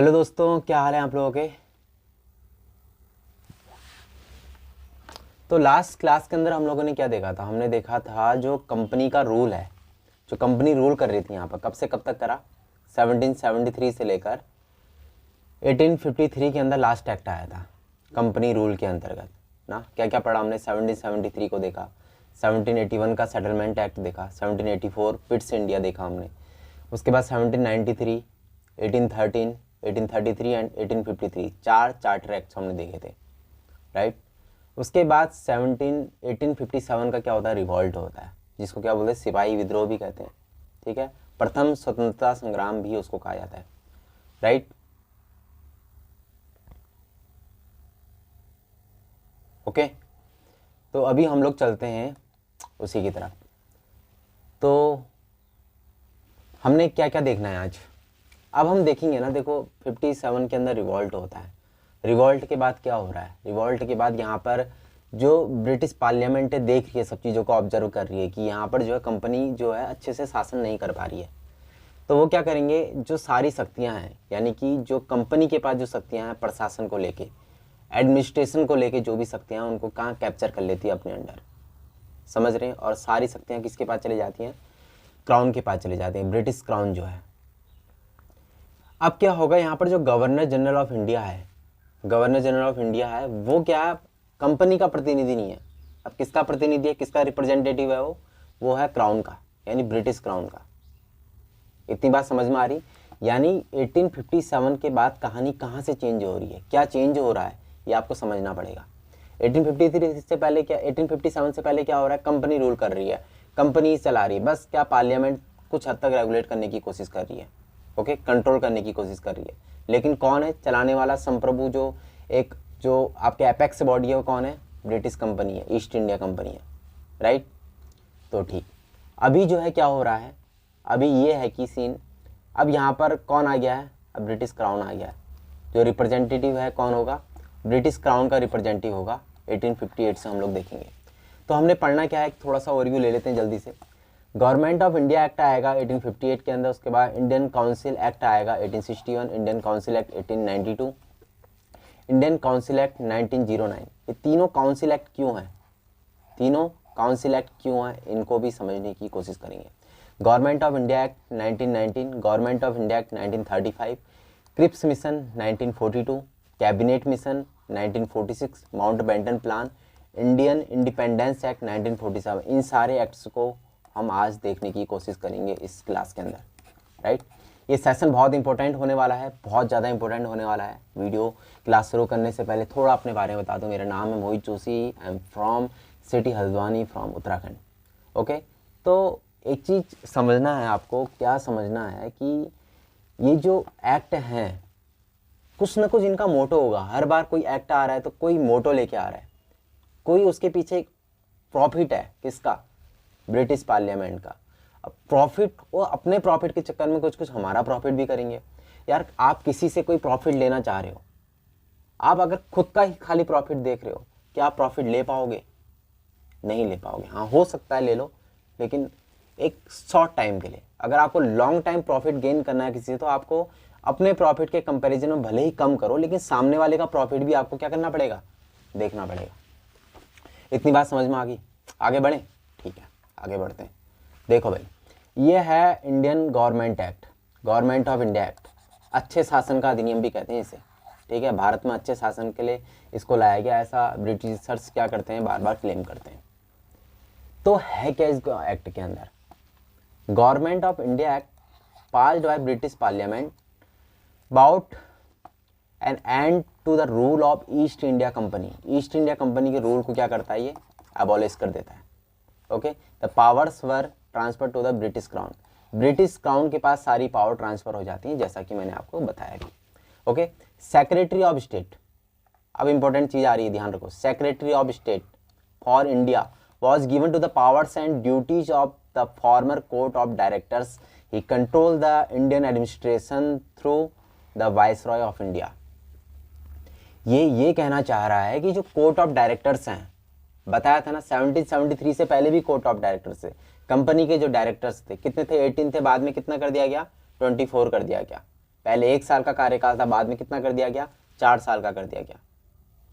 Hello दोस्तों, क्या हाल है आप लोगों के। तो लास्ट क्लास के अंदर हम लोगों ने क्या देखा था, हमने देखा था जो कंपनी का रूल है, जो कंपनी रूल कर रही थी यहाँ पर कब से कब तक करा, 1773 से लेकर 1853 के अंदर लास्ट एक्ट आया था कंपनी रूल के अंतर्गत ना। क्या क्या पढ़ा हमने, 1773 को देखा, 1781 का सेटलमेंट एक्ट देखा, 1784 पिट्स इंडिया देखा हमने, उसके बाद 1793, 1813, 1833 एंड 1853 चार चार्टर एक्ट्स हमने देखे थे, राइट। उसके बाद 1857 का क्या होता है, रिवॉल्ट होता है, जिसको क्या बोलते हैं, सिपाही विद्रोह भी कहते हैं, ठीक है। प्रथम स्वतंत्रता संग्राम भी उसको कहा जाता है, राइट। ओके, तो अभी हम लोग चलते हैं उसी की तरफ। तो हमने क्या क्या देखना है आज, अब हम देखेंगे ना। देखो 57 के अंदर रिवॉल्ट होता है, रिवॉल्ट के बाद क्या हो रहा है, रिवॉल्ट के बाद यहाँ पर जो ब्रिटिश पार्लियामेंट है देख रही है, सब चीज़ों को ऑब्जर्व कर रही है कि यहाँ पर जो है कंपनी जो है अच्छे से शासन नहीं कर पा रही है। तो वो क्या करेंगे, जो सारी शक्तियाँ हैं, यानी कि जो कंपनी के पास जो शक्तियाँ हैं प्रशासन को लेके, एडमिनिस्ट्रेशन को लेके जो भी शक्तियाँ हैं, उनको कहाँ कैप्चर कर लेती है, अपने अंडर, समझ रहे हैं। और सारी शक्तियाँ किसके पास चली जाती हैं, क्राउन के पास चले जाते हैं, ब्रिटिश क्राउन जो है। अब क्या होगा, यहाँ पर जो गवर्नर जनरल ऑफ इंडिया है, गवर्नर जनरल ऑफ इंडिया है, वो क्या कंपनी का प्रतिनिधि नहीं है। अब किसका प्रतिनिधि है, किसका रिप्रेजेंटेटिव है, वो है क्राउन का, यानी ब्रिटिश क्राउन का। इतनी बात समझ में आ रही। यानी 1857 के बाद कहानी कहाँ से चेंज हो रही है, क्या चेंज हो रहा है, ये आपको समझना पड़ेगा। 1853 से पहले क्या, 1857 से पहले क्या हो रहा है, कंपनी रूल कर रही है, कंपनी चला रही है, बस क्या पार्लियामेंट कुछ हद तक रेगुलेट करने की कोशिश कर रही है, ओके, कंट्रोल करने की कोशिश कर रही है। लेकिन कौन है चलाने वाला, संप्रभु जो आपके एपेक्स बॉडी है, वो कौन है, ब्रिटिश कंपनी है, ईस्ट इंडिया कंपनी है, राइट। तो ठीक, अभी जो है क्या हो रहा है, अभी ये है कि सीन, अब यहाँ पर कौन आ गया है, अब ब्रिटिश क्राउन आ गया है। जो रिप्रेजेंटेटिव है कौन होगा, ब्रिटिश क्राउन का रिप्रेजेंटेटिव होगा। 1858 से हम लोग देखेंगे। तो हमने पढ़ना क्या है, थोड़ा सा ओवरव्यू ले लेते हैं जल्दी से। गवर्नमेंट ऑफ इंडिया एक्ट आएगा 1858 के अंदर, उसके बाद इंडियन काउंसिल एक्ट आएगा 1861, Indian council act 1892, Indian council act 1909। ये तीनों काउंसिल एक्ट क्यों हैं, तीनों काउंसिल एक्ट क्यों हैं, इनको भी समझने की कोशिश करेंगे। Government of India act 1919, government of India act 1935, Cripps mission 1942, cabinet mission 1946, Mountbatten plan, Indian independence act 1947। इन सारे एक्ट्स को हम आज देखने की कोशिश करेंगे इस क्लास के अंदर, राइट। ये सेशन बहुत इंपॉर्टेंट होने वाला है, बहुत ज़्यादा इंपॉर्टेंट होने वाला है। वीडियो क्लास शुरू करने से पहले थोड़ा अपने बारे में बता दूं। मेरा नाम है Mohit Joshi, I am from city Haldwani from Uttarakhand, okay. तो एक चीज़ समझना है आपको, क्या समझना है कि ये जो एक्ट हैं, कुछ ना कुछ इनका मोटो होगा। हर बार कोई एक्ट आ रहा है तो कोई मोटो लेके आ रहा है, कोई उसके पीछे एक प्रॉफिट है, किसका, ब्रिटिश पार्लियामेंट का। अब प्रॉफिट, वो अपने प्रॉफिट के चक्कर में कुछ कुछ हमारा प्रॉफिट भी करेंगे। यार आप किसी से कोई प्रॉफिट लेना चाह रहे हो, आप अगर खुद का ही खाली प्रॉफिट देख रहे हो, क्या आप प्रॉफिट ले पाओगे, नहीं ले पाओगे। हाँ हो सकता है ले लो, लेकिन एक शॉर्ट टाइम के लिए। अगर आपको लॉन्ग टाइम प्रॉफिट गेन करना है किसी से, तो आपको अपने प्रॉफिट के कंपैरिजन में भले ही कम करो, लेकिन सामने वाले का प्रॉफिट भी आपको क्या करना पड़ेगा, देखना पड़ेगा। इतनी बात समझ में आ गई, आगे बढ़ें, ठीक है आगे बढ़ते हैं। देखो भाई, ये है Indian government act, government of India act, अच्छे शासन का अधिनियम भी कहते हैं इसे, ठीक है। भारत में अच्छे शासन के लिए इसको लाया गया, ऐसा ब्रिटिशर्स क्या करते हैं, बार बार क्लेम करते हैं। तो है क्या इस एक्ट के अंदर, government of India act passed by British parliament about an end to the rule of East India company. East India company के रूल को क्या करता है, ये एबॉलिश कर देता है, okay. The powers were transfer to the British crown, British crown के पास सारी पावर ट्रांसफर हो जाती है, जैसा कि मैंने आपको बताया भी, ओके। सेक्रेटरी ऑफ स्टेट, अब इंपॉर्टेंट चीज आ रही है, ध्यान रखो। Secretary of state for India was given to the powers and duties of the former court of directors. He controlled the Indian administration through the Viceroy of India. ये कहना चाह रहा है कि जो कोर्ट ऑफ डायरेक्टर्स हैं, बताया था ना 1773 से पहले भी कोर्ट ऑफ डायरेक्टर्स थे, कंपनी के जो डायरेक्टर्स थे कितने थे, 18 थे, बाद में कितना कर दिया गया, 24 कर दिया गया, पहले 1 साल का कार्यकाल था, बाद में कितना कर दिया गया, 4 साल का कर दिया गया,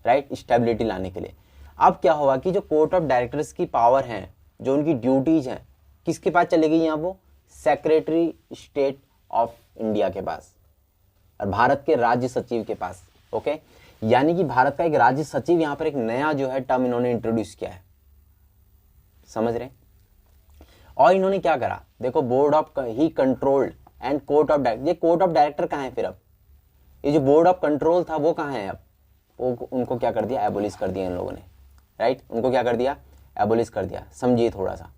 राइट, स्टेबिलिटी लाने के लिए। अब क्या हुआ कि जो कोर्ट ऑफ डायरेक्टर्स की पावर हैं, जो उनकी ड्यूटीज हैं, किसके पास चले गई यहाँ, वो सेक्रेटरी स्टेट ऑफ इंडिया के पास और भारत के राज्य सचिव के पास। ओके, यानी कि भारत का एक राज्य सचिव यहाँ पर एक नया जो है टर्म इन्होंने इंट्रोड्यूस किया है, समझ रहे। और इन्होंने क्या करा, देखो, board of he controlled and court of director. ये कोर्ट ऑफ डायरेक्टर कहाँ है फिर, अब ये जो बोर्ड ऑफ कंट्रोल था वो कहाँ है, अब वो उनको क्या कर दिया, एबोलिश कर दिया इन लोगों ने, राइट, उनको क्या कर दिया, एबोलिश कर दिया। समझिए थोड़ा सा,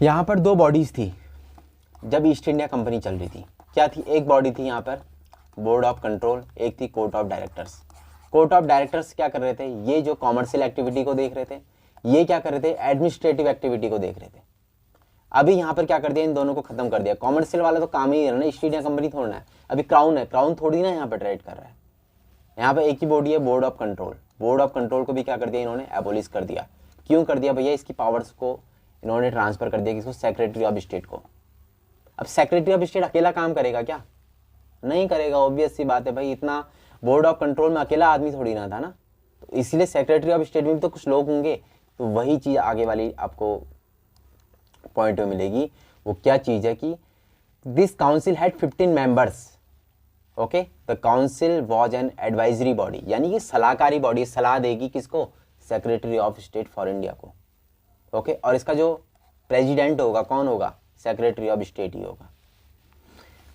यहाँ पर 2 बॉडीज थी जब ईस्ट इंडिया कंपनी चल रही थी। क्या थी, एक बॉडी थी यहाँ पर बोर्ड ऑफ कंट्रोल, एक थी court of directors. Court of directors क्या कर रहे थे, ये जो कॉमर्शियल एक्टिविटी को देख रहे थे, ये क्या कर रहे थे, एडमिनिस्ट्रेटिव एक्टिविटी को देख रहे थे। अभी यहाँ पर क्या कर दिया, इन दोनों को खत्म कर दिया। कॉमर्शियल वाला तो काम ही है ना, ईस्ट इंडिया कंपनी थोड़ा है, अभी क्राउन है, क्राउन थोड़ी ना यहाँ पर ट्रेड कर रहा है। यहाँ पर एक ही बॉडी है, board of control. Board of control को भी क्या कर दिया इन्होंने, एबोलिश कर दिया। क्यों कर दिया भैया, इसकी पावर्स को इन्होंने ट्रांसफर कर दिया किसको, सेक्रेटरी ऑफ स्टेट को। अब सेक्रेटरी ऑफ स्टेट अकेला काम करेगा क्या, नहीं करेगा, ऑब्वियस सी बात है भाई, इतना बोर्ड ऑफ कंट्रोल में अकेला आदमी थोड़ी ना था ना, तो इसलिए सेक्रेटरी ऑफ स्टेट में भी तो कुछ लोग होंगे। तो वही चीज़ आगे वाली आपको पॉइंट में मिलेगी। वो क्या चीज़ है कि this council had 15 members. Okay, the council was an advisory body, यानी कि सलाहकारी बॉडी, सलाह देगी किसको, secretary of state for India को। ओके, और इसका जो प्रेसिडेंट होगा कौन होगा, सेक्रेटरी ऑफ स्टेट ही होगा।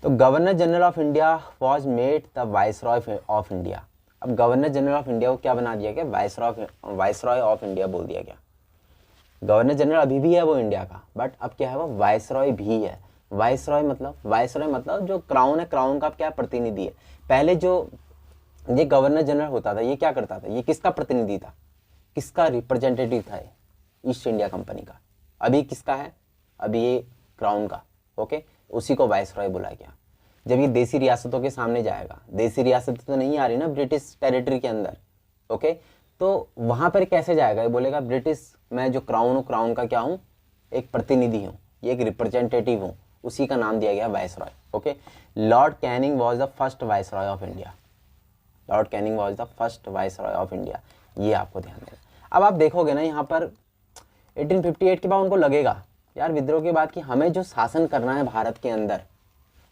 तो governor general of India was made the viceroy of India. अब गवर्नर जनरल ऑफ इंडिया को क्या बना दिया गया, वाइसरॉय ऑफ इंडिया बोल दिया गया। गवर्नर जनरल अभी भी है वो इंडिया का, बट अब क्या है, वो वाइसरॉय भी है। वाइसरॉय मतलब जो क्राउन है, क्राउन का क्या प्रतिनिधि है। पहले जो ये गवर्नर जनरल होता था, ये क्या करता था, ये किसका प्रतिनिधि था, किसका रिप्रेजेंटेटिव था, ईस्ट इंडिया कंपनी का। अभी किसका है, अभी ये क्राउन का। ओके, उसी को वाइसरॉय बोला गया। जब ये देसी रियासतों के सामने जाएगा, देसी रियासत तो नहीं आ रही ना ब्रिटिश टेरिटरी के अंदर, ओके, तो वहाँ पर कैसे जाएगा, ये बोलेगा ब्रिटिश, मैं जो क्राउन हूँ, क्राउन का क्या हूँ, एक प्रतिनिधि हूँ, ये एक रिप्रेजेंटेटिव हूँ, उसी का नाम दिया गया viceroy. Okay, Lord Canning was the first viceroy of India. Lord Canning was the first viceroy of India, ये आपको ध्यान देना। अब आप देखोगे ना यहाँ पर 1858 के बाद उनको लगेगा यार विद्रोह के बाद कि हमें जो शासन करना है भारत के अंदर,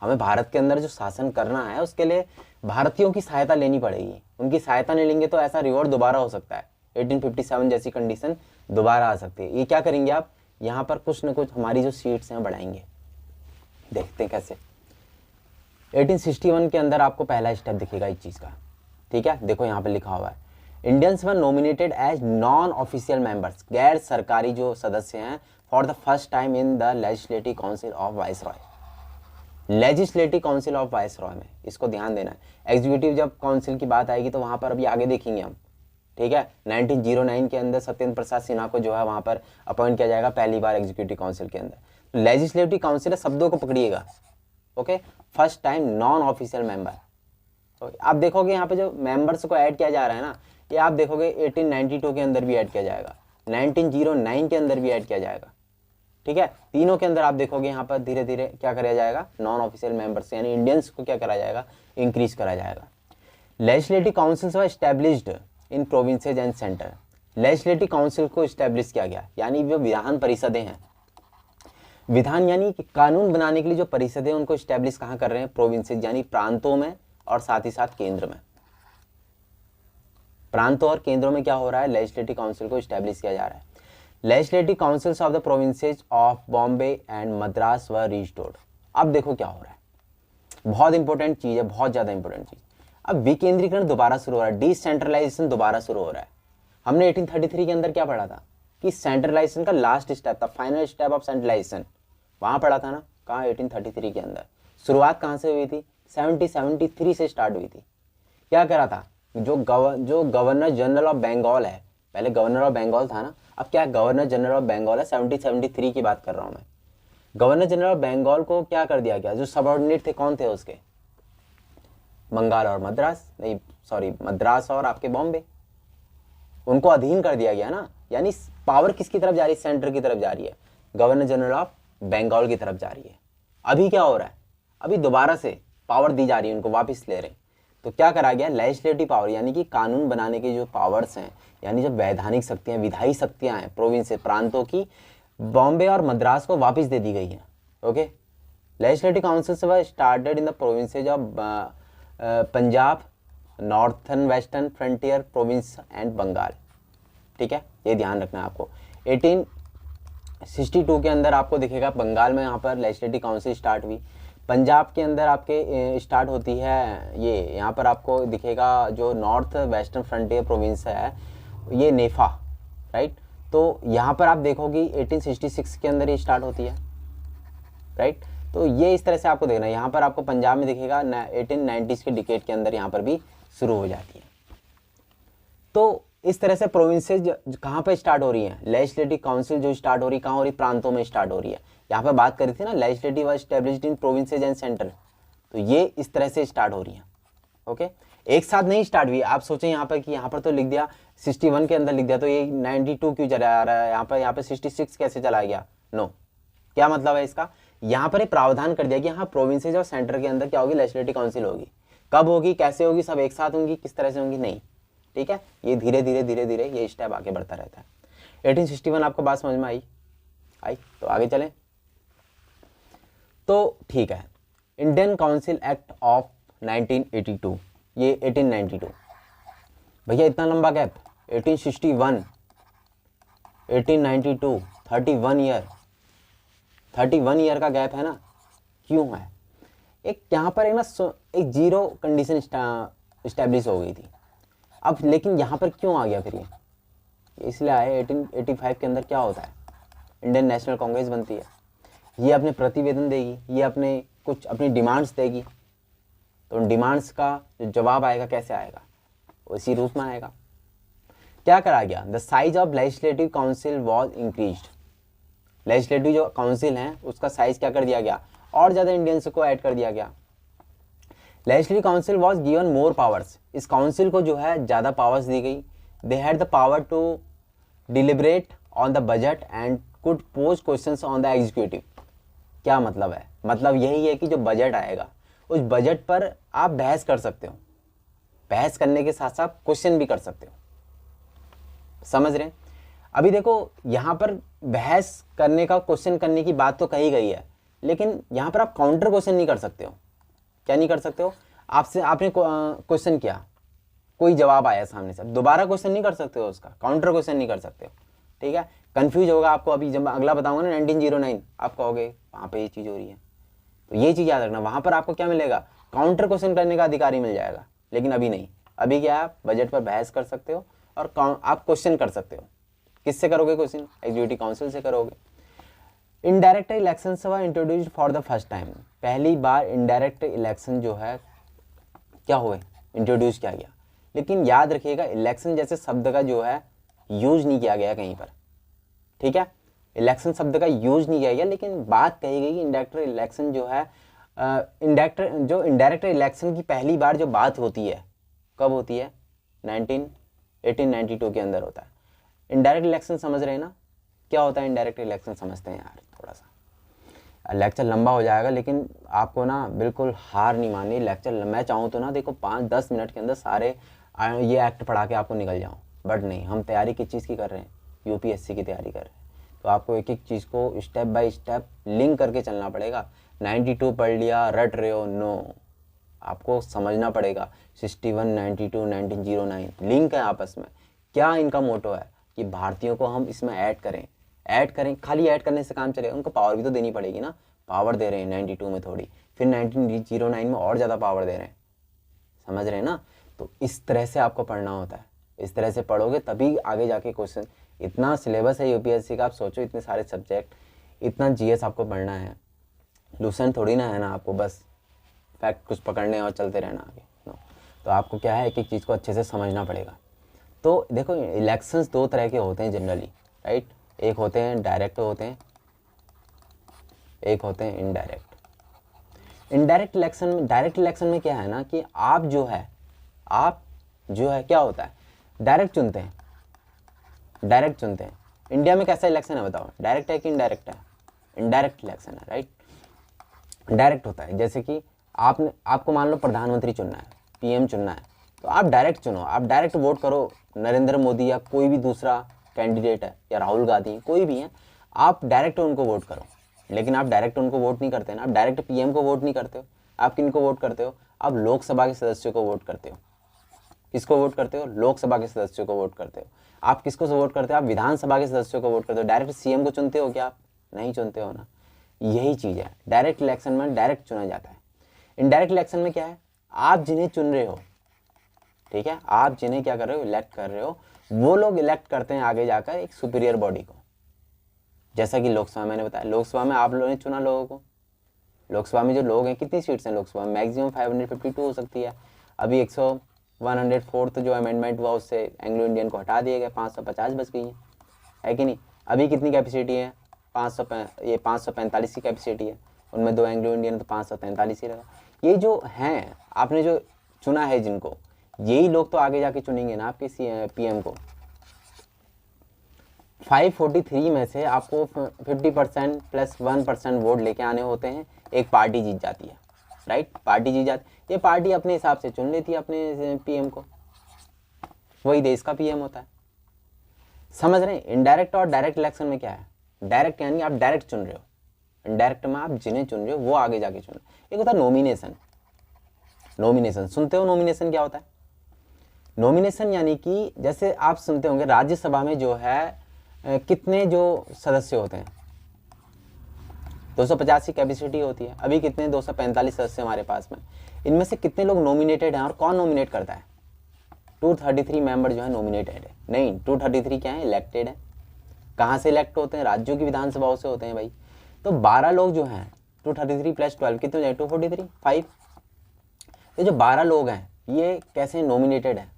हमें भारत के अंदर जो शासन करना है उसके लिए भारतीयों की सहायता लेनी पड़ेगी। उनकी सहायता नहीं लेंगे तो ऐसा रिवॉर्ड दोबारा हो सकता है, 1857 जैसी कंडीशन दोबारा आ सकती है। ये क्या करेंगे आप, यहाँ पर कुछ न कुछ हमारी जो सीट्स हैं बढ़ाएंगे। देखते हैं कैसे। 1861 के अंदर आपको पहला स्टेप दिखेगा इस चीज़ का, ठीक है। देखो यहाँ पर लिखा हुआ है, Indians were nominated as non official members, गैर सरकारी जो सदस्य हैं, for the first time in the legislative council of viceroy. Legislative council of viceroy में इसको ध्यान देना है। एग्जीक्यूटिव जब काउंसिल की बात आएगी तो वहाँ पर अभी आगे देखेंगे हम, ठीक है। 1909 के अंदर सत्येंद्र प्रसाद सिन्हा को जो है वहाँ पर अपॉइंट किया जाएगा पहली बार एग्जीक्यूटिव काउंसिल के अंदर। लेजिस्लेटिव काउंसिल है, शब्दों को पकड़िएगा, okay. First time non official member. आप देखोगे यहाँ पे जो मेंबर्स को ऐड किया जा रहा है ना, ये आप देखोगे 1892 के अंदर भी ऐड किया जाएगा, 1909 के अंदर भी ऐड किया जाएगा, ठीक है। तीनों के अंदर आप देखोगे यहाँ पर धीरे धीरे क्या करा जाएगा, नॉन ऑफिशियल मेंबर्स यानी इंडियंस को क्या करा जाएगा, इंक्रीज करा जाएगा। Legislative councils were established in provinces and centre. Legislative council को एस्टैब्लिश किया गया, यानी जो विधान परिषदें हैं, विधान यानी कि कानून बनाने के लिए जो परिषदें उनको एस्टैब्लिश कहाँ कर रहे हैं, प्रोविंसेज यानी प्रांतों में, और साथ ही साथ केंद्र में। प्रांतों और केंद्रों में क्या हो रहा है, लेजिस्लेटिव काउंसिल को एस्टैब्लिश किया जा रहा है। Legislative councils of the provinces of Bombay and Madras were restored. अब देखो क्या हो रहा है, बहुत इंपॉर्टेंट चीज है, बहुत ज्यादा इंपॉर्टेंट चीज। अब विकेंद्रीकरण दोबारा शुरू हो रहा है, डिसेंट्रलाइजेशन दोबारा शुरू हो रहा है। हमने 1833 के अंदर क्या पढ़ा था कि सेंट्रलाइजेशन का लास्ट स्टेप था, फाइनल स्टेप ऑफ सेंट्रलाइजेशन, वहां पढ़ा था ना, कहाँ 1833 के अंदर। शुरुआत कहाँ से हुई थी, 1773 से स्टार्ट हुई थी। क्या करा था, जो गवर्नर जनरल ऑफ बंगाल है, पहले गवर्नर ऑफ बंगाल था ना, अब क्या गवर्नर जनरल ऑफ बंगाल है, 1773 की बात कर रहा हूं मैं। गवर्नर जनरल ऑफ बंगाल को क्या कर दिया गया, जो सबऑर्डिनेट थे कौन थे उसके, बंगाल और मद्रास, नहीं सॉरी मद्रास और आपके बॉम्बे, उनको अधीन कर दिया गया ना। यानी पावर किसकी तरफ जा रही है, सेंटर की तरफ जा रही है, गवर्नर जनरल ऑफ बंगाल की तरफ जा रही है। अभी क्या हो रहा है, अभी दोबारा से पावर दी जा रही है, उनको वापस ले रहे हैं। तो क्या करा गया, लेजिस्लेटिव पावर यानी कि कानून बनाने के जो पावर्स हैं, यानी जो वैधानिक शक्तियाँ, विधायी शक्तियाँ हैं प्रोविंस से, प्रांतों की, बॉम्बे और मद्रास को वापस दे दी गई है। Okay, legislative council were started in the provinces of Punjab, northern western frontier province and Bengal. ठीक है, ये ध्यान रखना है आपको। 1862 के अंदर आपको दिखेगा बंगाल में यहाँ पर लेजिस्लेटिव काउंसिल स्टार्ट हुई। पंजाब के अंदर आपके स्टार्ट होती है ये, यहाँ पर आपको दिखेगा जो नॉर्थ वेस्टर्न फ्रंटियर प्रोविंस है ये नेफा, राइट। तो यहाँ पर आप देखोगी 1866 के अंदर ये स्टार्ट होती है, राइट। तो ये इस तरह से आपको देखना है। यहाँ पर आपको पंजाब में दिखेगा 1890s के डिकेड के अंदर यहाँ पर भी शुरू हो जाती है। तो इस तरह से प्रोविंसेज कहाँ पे स्टार्ट हो रही हैं, लेजिस्लेटिव काउंसिल जो स्टार्ट हो रही, कहाँ हो रही, प्रांतों में स्टार्ट हो रही है। यहाँ पे बात करी थी ना, legislative was established in provinces and centre, तो ये इस तरह से स्टार्ट हो रही है। ओके, एक साथ नहीं स्टार्ट हुई। आप सोचें यहाँ पर कि यहाँ पर तो लिख दिया 61 के अंदर लिख दिया, तो ये 92 क्यों चला आ रहा है, यहाँ पे 66 कैसे चला गया। नो, क्या मतलब है इसका, यहाँ पर एक प्रावधान कर दिया कि हाँ प्रोविंसेज और सेंटर के अंदर क्या होगी, लेजिस्लेटिव काउंसिल होगी। कब होगी, कैसे होगी, सब एक साथ होंगी, किस तरह से होंगी, नहीं। ठीक है, ये धीरे धीरे ये स्टेप आगे बढ़ता रहता है। 1861 आपको बात समझ में आई, तो आगे चलें। तो ठीक है, इंडियन काउंसिल एक्ट ऑफ 1982, ये 1892। भैया इतना लंबा गैप, 1861 1892, 31 ईयर का गैप है ना, क्यों है। एक यहाँ पर एक ना एक जीरो कंडीशन इस्टेब्लिश हो गई थी। अब लेकिन यहाँ पर क्यों आ गया फिर ये इसलिए आए 1885 के अंदर क्या होता है, इंडियन नेशनल कांग्रेस बनती है। ये अपने प्रतिवेदन देगी, ये अपने कुछ अपनी डिमांड्स देगी, तो उन डिमांड्स का जो जवाब आएगा कैसे आएगा, उसी रूप में आएगा। क्या करा गया, the size of legislative council was increased. Legislative जो काउंसिल है उसका साइज क्या कर दिया गया, और ज़्यादा इंडियंस को ऐड कर दिया गया। Legislative council was given more powers, इस काउंसिल को जो है ज़्यादा पावर्स दी गई। They had the power to deliberate on the budget and could pose questions on the executive. क्या मतलब है, मतलब यही है कि जो बजट आएगा उस बजट पर आप बहस कर सकते हो, बहस करने के साथ साथ क्वेश्चन भी कर सकते हो। समझ रहे हैं। अभी देखो यहाँ पर बहस करने का, क्वेश्चन करने की बात तो कही गई है, लेकिन यहाँ पर आप काउंटर क्वेश्चन नहीं कर सकते हो। क्या नहीं कर सकते हो, आपसे आपने क्वेश्चन किया, कोई जवाब आया सामने से, दोबारा क्वेश्चन नहीं कर सकते हो, उसका काउंटर क्वेश्चन नहीं कर सकते हो। ठीक है, कंफ्यूज होगा आपको। अभी जब अगला बताऊंगा ना 1909, आप कहोगे वहाँ पे ये चीज़ हो रही है, तो ये चीज़ याद रखना। वहाँ पर आपको क्या मिलेगा, काउंटर क्वेश्चन करने का अधिकार ही मिल जाएगा, लेकिन अभी नहीं। अभी क्या, आप बजट पर बहस कर सकते हो और आप क्वेश्चन कर सकते हो। किससे करोगे क्वेश्चन, एग्जीक्यूटिव काउंसिल से करोगे। Indirect election were introduced for the first time, पहली बार इनडायरेक्ट इलेक्शन जो है क्या हुए, इंट्रोड्यूस किया गया। लेकिन याद रखिएगा, इलेक्शन जैसे शब्द का जो है यूज नहीं किया गया कहीं पर। ठीक है, इलेक्शन शब्द का यूज नहीं किया गया, लेकिन बात कही गई कि इंडायरेक्ट इलेक्शन जो है, इनडायरेक्ट इलेक्शन की पहली बार जो बात होती है कब होती है, 1892 के अंदर होता है। इनडायरेक्ट इलेक्शन समझ रहे हैं ना, क्या होता है इनडायरेक्ट इलेक्शन, समझते हैं यार। थोड़ा सा लेक्चर लंबा हो जाएगा, लेकिन आपको ना बिल्कुल हार नहीं माननी। लेक्चर मैं चाहूँ तो ना देखो 5-10 मिनट के अंदर सारे ये एक्ट पढ़ा के आपको निकल जाऊँ, बट नहीं, हम तैयारी किस चीज़ की कर रहे हैं, यूपीएससी की तैयारी कर रहे हैं। तो आपको एक एक चीज़ को स्टेप बाय स्टेप लिंक करके चलना पड़ेगा। 92 पढ़ लिया, रट रहे हो, नो, आपको समझना पड़ेगा। 61, 92, 1909 लिंक है आपस में। क्या इनका मोटो है कि भारतीयों को हम इसमें ऐड करें। खाली ऐड करने से काम चलेगा, उनको पावर भी तो देनी पड़ेगी ना। पावर दे रहे हैं 92 में थोड़ी, फिर 1909 में और ज़्यादा पावर दे रहे हैं, समझ रहे हैं ना। तो इस तरह से आपको पढ़ना होता है, इस तरह से पढ़ोगे तभी आगे जाके क्वेश्चन। इतना सिलेबस है यूपीएससी का, आप सोचो इतने सारे सब्जेक्ट, इतना जीएस आपको पढ़ना है, लूसन थोड़ी ना है ना आपको बस फैक्ट कुछ पकड़ने और चलते रहना आगे। नो, तो आपको क्या है, एक एक चीज़ को अच्छे से समझना पड़ेगा। तो देखो, इलेक्शंस 2 तरह के होते हैं जनरली, राइट। एक होते हैं डायरेक्ट होते हैं, एक होते हैं इनडायरेक्ट। इनडायरेक्ट इलेक्शन में, डायरेक्ट इलेक्शन में क्या है ना कि आप जो है क्या होता है, डायरेक्ट चुनते हैं। इंडिया में कैसा इलेक्शन है बताओ, डायरेक्ट है कि इनडायरेक्ट है, इनडायरेक्ट इलेक्शन है, राइट। डायरेक्ट होता है। जैसे कि आपको मान लो प्रधानमंत्री चुनना है, पीएम चुनना है, तो आप डायरेक्ट चुनो, आप डायरेक्ट वोट करो नरेंद्र मोदी या कोई भी दूसरा कैंडिडेट है, या राहुल गांधी, कोई भी है, आप डायरेक्ट उनको वोट करो। लेकिन आप डायरेक्ट उनको वोट नहीं करते ना, आप डायरेक्ट पीएम को वोट नहीं करते हो। आप किन को वोट करते हो? आप लोकसभा के सदस्यों को वोट करते हो। किसको वोट करते हो? लोकसभा के सदस्यों को वोट करते हो। आप किसको वोट करते हो? आप विधानसभा के सदस्यों को वोट करते हो। डायरेक्ट सीएम को चुनते हो क्या आप? नहीं चुनते हो ना। यही चीज़ है, डायरेक्ट इलेक्शन में डायरेक्ट चुना जाता है। इनडायरेक्ट इलेक्शन में क्या है? आप जिन्हें चुन रहे हो, ठीक है, आप जिन्हें क्या कर रहे हो? इलेक्ट कर रहे हो, वो लोग इलेक्ट करते हैं आगे जाकर एक सुपीरियर बॉडी को। जैसा कि लोकसभा मैंने बताया, लोकसभा में आप लोगों ने चुना लोगों को। लोकसभा में जो लोग हैं, कितनी सीट्स हैं लोकसभा में? मैक्सिमम 552 हो सकती है। अभी 104 जो अमेंडमेंट हुआ उससे एंग्लो इंडियन को हटा दिया गया, 550 बच गई है कि नहीं? अभी कितनी कैपेसिटी है? 545 की कैपेसिटी है, उनमें 2 एंग्लो इंडियन, तो 543 ही रहा। ये जो हैं, आपने जो चुना है जिनको, यही लोग तो आगे जाके चुनेंगे ना आपके पीएम को। 543 में से आपको 50% प्लस 1% वोट लेके आने होते हैं, एक पार्टी जीत जाती है, राइट? पार्टी जीत जाती, ये पार्टी अपने हिसाब से चुन लेती है अपने पीएम को, वही देश का पीएम होता है। समझ रहे हैं? इनडायरेक्ट और डायरेक्ट इलेक्शन में क्या है? डायरेक्ट यानी आप डायरेक्ट चुन रहे हो, इनडायरेक्ट में आप जिन्हें चुन रहे हो वो आगे जाके चुन रहे हो। एक होता है नॉमिनेशन। नॉमिनेशन सुनते हो? नॉमिनेशन क्या होता है? नॉमिनेशन यानी कि जैसे आप सुनते होंगे राज्यसभा में जो है कितने जो सदस्य होते हैं, 250 की कैपेसिटी होती है। अभी कितने? 245 सदस्य हमारे पास में। इनमें से कितने लोग नॉमिनेटेड हैं और कौन नॉमिनेट करता है? 233 मेंबर जो है नॉमिनेटेड है। नहीं, 233 क्या है? इलेक्टेड है। कहाँ से इलेक्ट होते हैं? राज्यों की विधानसभाओं से होते हैं भाई। तो 12 लोग जो हैं, 233 प्लस 12 कितने हो जाए? 243, 5। तो जो 12 लोग हैं ये कैसे नॉमिनेटेड है?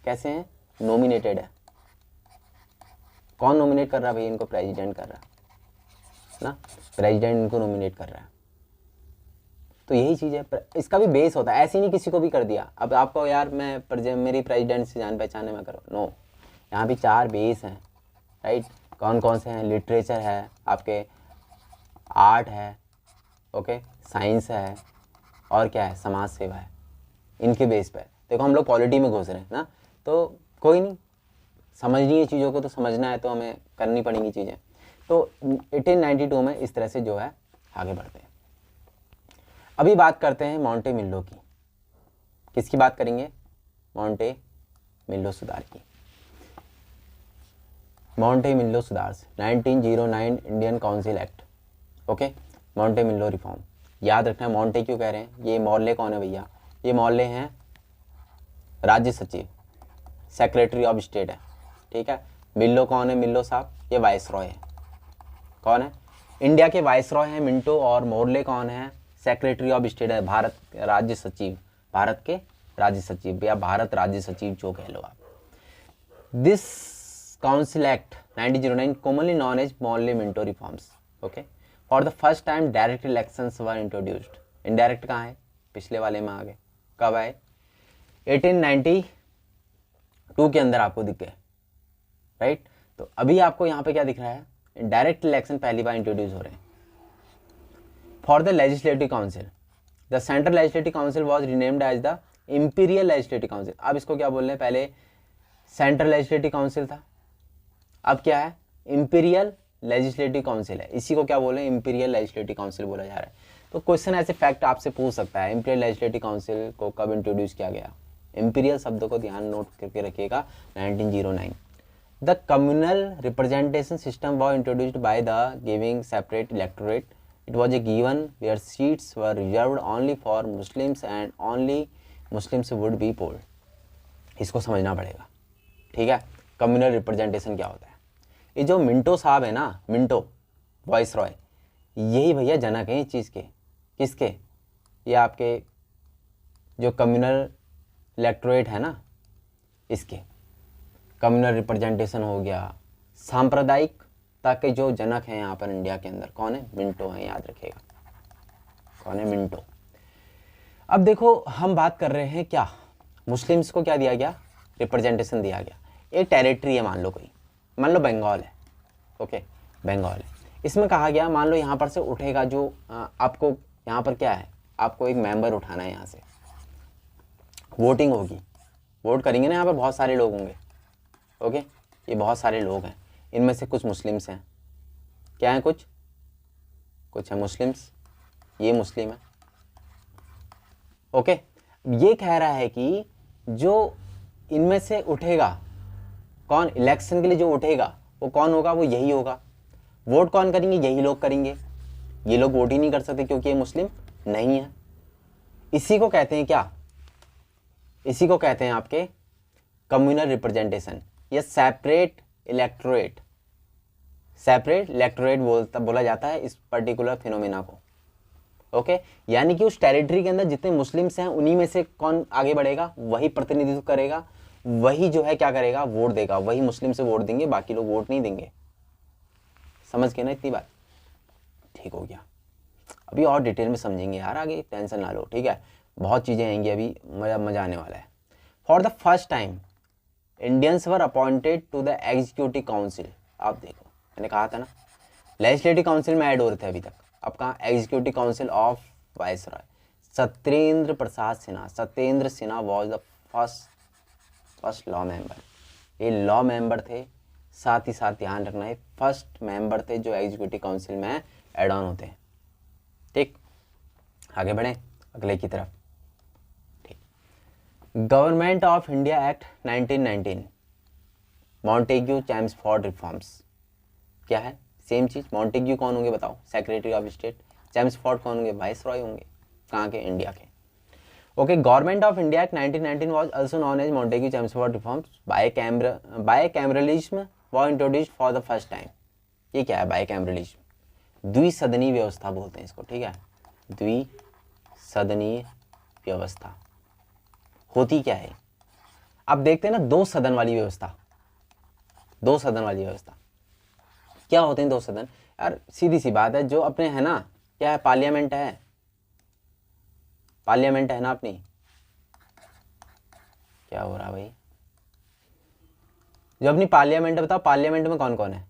कैसे हैं? नॉमिनेटेड है। कौन नॉमिनेट कर रहा है भाई इनको? प्रेसिडेंट कर रहा है ना, प्रेसिडेंट इनको नॉमिनेट कर रहा है। तो यही चीज़ है, इसका भी बेस होता है। ऐसे नहीं किसी को भी कर दिया, अब आपको यार मेरी प्रेसिडेंट से जान पहचाने में करो, नो। यहाँ भी 4 बेस हैं, राइट? कौन कौन से हैं? लिटरेचर है आपके, आर्ट है, ओके, साइंस है, और क्या है? समाज सेवा है। इनके बेस पर देखो हम लोग पॉलिटी में घुस रहे हैं ना, तो कोई नहीं, समझनी है चीज़ों को, तो समझना है तो हमें करनी पड़ेंगी चीज़ें। तो 1892 में इस तरह से जो है आगे बढ़ते हैं। अभी बात करते हैं मोंटे मिल्लो की। किसकी बात करेंगे? मोंटे मिल्लो सुधार की। मोंटे मिल्लो सुधार 1909 इंडियन काउंसिल एक्ट, ओके, मोंटे मिल्लो रिफॉर्म। याद रखना है मोंटे क्यों कह रहे हैं। ये मोर्ले कौन है भैया? ये मोर्ले हैं राज्य सचिव, सेक्रेटरी ऑफ स्टेट है, ठीक है। मिल्लो कौन है? मिल्लो साहब ये वाइसरॉय है। कौन है? इंडिया के वाइसरॉय हैं मिंटो, और मोर्ले कौन है? सेक्रेटरी ऑफ स्टेट है, भारत राज्य सचिव, भारत के राज्य सचिव, या भारत राज्य सचिव जो कह लो आप। This council act 1909 commonly known as Morley Minto reforms, okay, for the first time direct elections were introduced. Indirect कहाँ है? पिछले वाले में आ गए। कब आए? 1892 के अंदर आपको दिख गए, राइट? तो अभी आपको यहाँ पे क्या दिख रहा है? डायरेक्ट इलेक्शन पहली बार इंट्रोड्यूस हो रहे हैं। For the legislative council, the central legislative council was renamed as the imperial legislative council. अब इसको क्या बोल रहे हैं? पहले सेंट्रल लेजिस्लेटिव काउंसिल था, अब क्या है? इंपीरियल लेजिस्लेटिव काउंसिल है। इसी को क्या बोल रहे हैं? इंपीरियल लेजिस्लेटिव काउंसिल बोला जा रहा है। तो क्वेश्चन ऐसे फैक्ट आपसे पूछ सकता है, इंपीरियल लेजिस्लेटिव काउंसिल को कब इंट्रोड्यूस किया गया? इंपीरियल शब्द को ध्यान नोट करके रखिएगा, 1909। The communal representation system was introduced by the giving separate electorate. It was a given where seats were reserved only for Muslims and only Muslims would be polled. इसको समझना पड़ेगा, ठीक है। कम्युनल रिप्रेजेंटेशन क्या होता है? ये जो मिंटो साहब है ना, मिंटो वाइसरॉय, यही भैया जनक हैं इस चीज़ के। किसके? ये आपके जो कम्युनल इलेक्टोरेट है ना, इसके कम्युनल रिप्रेजेंटेशन हो गया। सांप्रदायिकता के जो जनक हैं यहाँ पर इंडिया के अंदर कौन है? मिंटो हैं, याद रखिएगा कौन है? मिंटो। अब देखो हम बात कर रहे हैं क्या, मुस्लिम्स को क्या दिया गया? रिप्रेजेंटेशन दिया गया। एक टेरिटरी है, मान लो कोई, मान लो बंगाल है, ओके, बंगाल है। इसमें कहा गया मान लो यहाँ पर से उठेगा जो आपको यहाँ पर क्या है, आपको एक मेंबर उठाना है, यहाँ से वोटिंग होगी, वोट करेंगे ना, यहाँ पर बहुत सारे लोग होंगे। ओके, ये बहुत सारे लोग हैं, इनमें से कुछ मुस्लिम्स हैं, क्या हैं, कुछ हैं मुस्लिम्स, ये मुस्लिम है। ओके, ये कह रहा है कि जो इनमें से उठेगा, कौन इलेक्शन के लिए जो उठेगा वो कौन होगा, वो यही होगा। वोट कौन करेंगे, यही लोग करेंगे। ये लोग वोट ही नहीं कर सकते क्योंकि ये मुस्लिम नहीं है। इसी को कहते हैं क्या, इसी को कहते हैं आपके कम्युनल रिप्रेजेंटेशन या सेपरेट इलेक्टोरेट। सेपरेट इलेक्टोरेट बोला जाता है इस पर्टिकुलर फिनोमेना को। ओके, यानी कि उस टेरिटरी के अंदर जितने मुस्लिम्स हैं उन्हीं में से कौन आगे बढ़ेगा, वही प्रतिनिधित्व करेगा, वही जो है क्या करेगा, वोट देगा, वही मुस्लिम से वोट देंगे, बाकी लोग वोट नहीं देंगे। समझ गए ना इतनी बात, ठीक हो गया। अभी और डिटेल में समझेंगे यार, आगे टेंशन ना लो, ठीक है, बहुत चीज़ें आएंगी, अभी मज़ा आने वाला है। For the first time Indians were appointed to the executive council. आप देखो, मैंने कहा था ना लेजिस्लेटिव काउंसिल में ऐड हो रहे थे अभी तक, अब कहाँ executive council of viceroy. Satyendra Prasad Sinha, Satyendra Sinha was the first law member. ये लॉ मेंबर थे, साथ ही साथ ध्यान रखना है फर्स्ट मेंबर थे जो एग्जीक्यूटिव काउंसिल में ऐड ऑन होते हैं। ठीक, आगे बढ़ें अगले की तरफ। ठीक, government of India act 1919, Montagu Chelmsford reforms. क्या है, सेम चीज। मॉन्टेग्यू कौन होंगे बताओ, सेक्रेटरी ऑफ स्टेट। चैम्सफोर्ड कौन होंगे, वाइसरॉय होंगे, कहाँ के, इंडिया के। Okay, government of India act 1919 was also known as Montagu Chelmsford reforms. Bicameralism was introduced for the first time. ये क्या है बायकैमरलिज्म, द्विसदनीय व्यवस्था बोलते हैं इसको, ठीक है, द्विसदनीय व्यवस्था होती क्या है। अब देखते हैं ना, दो सदन वाली व्यवस्था, दो सदन वाली व्यवस्था क्या होते हैं दो सदन। यार सीधी सी बात है, जो अपने है ना, क्या है, पार्लियामेंट है, पार्लियामेंट है ना अपनी। क्या हो रहा भाई, जो अपनी पार्लियामेंट है, बताओ पार्लियामेंट में कौन कौन है,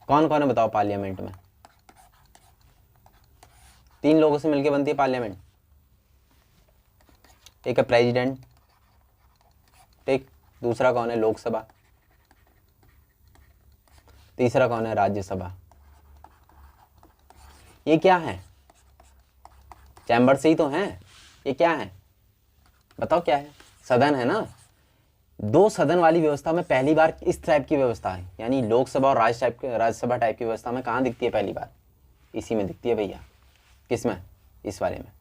कौन कौन है बताओ पार्लियामेंट में। तीन लोगों से मिलकर बनती है पार्लियामेंट। एक है प्रेसिडेंट, ठीक, दूसरा कौन है, लोकसभा, तीसरा कौन है, राज्यसभा। ये क्या है, चैम्बर से ही तो हैं, ये क्या है बताओ, क्या है, सदन है ना। दो सदन वाली व्यवस्था में पहली बार इस टाइप की व्यवस्था है, यानी लोकसभा और राज्यसभा टाइप की व्यवस्था में कहाँ दिखती है पहली बार, इसी में दिखती है भैया। किसमें, इस वाले में।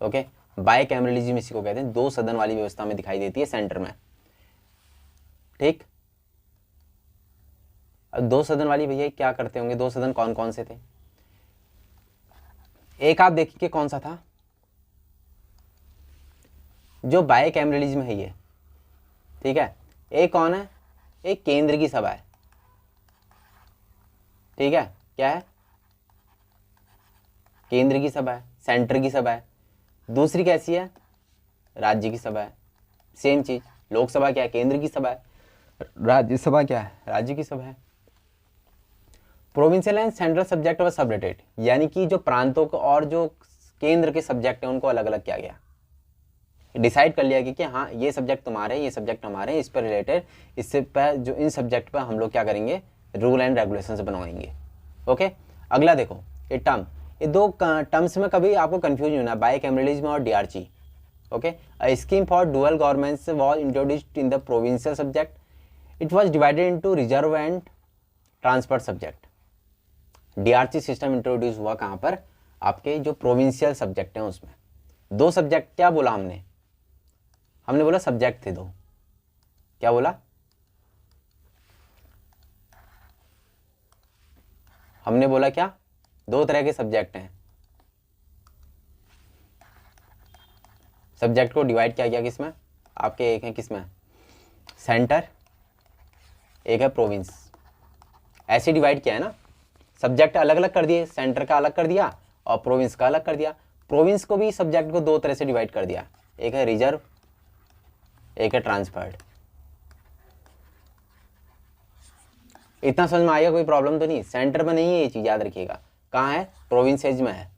ओके, बायकैमरलिज्म इसी को कहते हैं, दो सदन वाली व्यवस्था में दिखाई देती है सेंटर में। ठीक, अब दो सदन वाली भैया क्या करते होंगे, दो सदन कौन कौन से थे। एक आप देखिए कौन सा था, जो बायकैमरलिज्म है ये, ठीक है। एक कौन है, एक केंद्र की सभा है, ठीक है, क्या है, केंद्र की सभा है, सेंटर की सभा है। दूसरी कैसी है, राज्य की सभा है। सेम चीज, लोकसभा क्या है, केंद्र की सभा है, राज्यसभा क्या है, राज्य की सभा है। प्रोविंशियल एंड सेंट्रल सब्जेक्ट व सेपरेटेड, यानी कि जो प्रांतों को और जो केंद्र के सब्जेक्ट हैं उनको अलग अलग किया गया, डिसाइड कर लिया कि हाँ ये सब्जेक्ट तुम्हारे हैं, ये सब्जेक्ट हमारे हैं, इस पर रिलेटेड, इससे पर जो इन सब्जेक्ट पर हम लोग क्या करेंगे, रूल एंड रेगुलेशंस बनवाएंगे। ओके, अगला देखो, ये टर्म, ये दो टर्म्स में कभी आपको कंफ्यूज होना, बायकैमरलिज्म और DRC. Okay, a scheme for dual governments was introduced in the provincial subject, it was divided into reserve and transfer subject. DRC system introduce हुआ कहाँ पर, आपके जो प्रोविंशियल सब्जेक्ट हैं उसमें। दो सब्जेक्ट क्या बोला हमने, हमने बोला सब्जेक्ट थे दो, क्या बोला, हमने बोला क्या, दो तरह के सब्जेक्ट हैं। सब्जेक्ट को डिवाइड किया गया किसमें, आपके एक है किसमें, सेंटर, एक है प्रोविंस, ऐसे डिवाइड किया है ना। सब्जेक्ट अलग अलग कर दिए, सेंटर का अलग कर दिया और प्रोविंस का अलग कर दिया। प्रोविंस को भी सब्जेक्ट को दो तरह से डिवाइड कर दिया, एक है रिजर्व, एक है ट्रांसफर्ड। इतना समझ में आएगा, कोई प्रॉब्लम तो नहीं। सेंटर में नहीं है ये चीज़, याद रखिएगा। कहाँ है? प्रोविंसेज में है,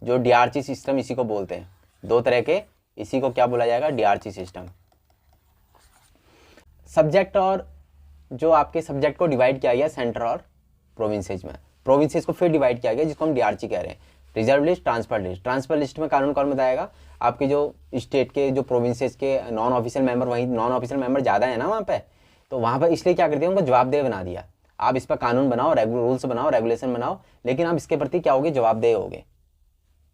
जो डीआरसी सिस्टम इसी को बोलते हैं। दो तरह के, इसी को क्या बोला जाएगा? DRC system. सब्जेक्ट और जो आपके सब्जेक्ट को डिवाइड किया गया सेंटर और प्रोविंसेज में। प्रोविंसेज को फिर डिवाइड किया गया जिसको हम डीआरसी कह रहे हैं, reserve list, transfer list. Transfer list में कानून कौन बताएगा? आपके जो स्टेट के जो प्रोविंसेज के नॉन ऑफिशियल मेंबर, वहीं नॉन ऑफिशियल मेंबर ज़्यादा है ना वहाँ पे, तो वहाँ पर इसलिए क्या कर दिया, उनको जवाबदेह बना दिया। आप इस पर कानून बनाओ, रूल्स बनाओ, रेगुलेशन बनाओ, लेकिन आप इसके प्रति क्या होगे? जवाबदेह होगे।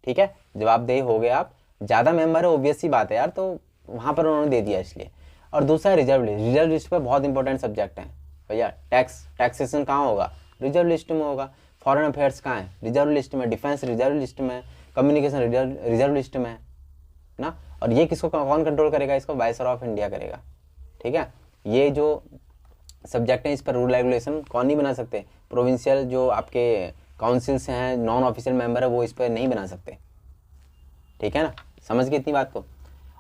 ठीक है, जवाबदेह हो गए आप। ज़्यादा मेंबर है, ऑब्वियस सी बात है यार, तो वहाँ पर उन्होंने दे दिया इसलिए। और दूसरा है रिजर्व लिस्ट। रिजर्व लिस्ट पर बहुत इंपॉर्टेंट सब्जेक्ट है भैया। टैक्सेशन कहाँ होगा? रिजर्व लिस्ट में होगा। फॉरेन अफेयर्स कहाँ है? रिजर्व लिस्ट में। डिफेंस रिजर्व लिस्ट में। कम्युनिकेशन रिजर्व लिस्ट में ना। और ये किसको कौन कंट्रोल करेगा? इसको वायसरॉय ऑफ इंडिया करेगा। ठीक है, ये जो सब्जेक्ट हैं इस पर रूल रेगुलेशन कौन नहीं बना सकते? प्रोविंशियल जो आपके काउंसिल्स हैं, नॉन ऑफिशियल मेंबर है, वो इस पर नहीं बना सकते। ठीक है ना, समझ गए इतनी बात को?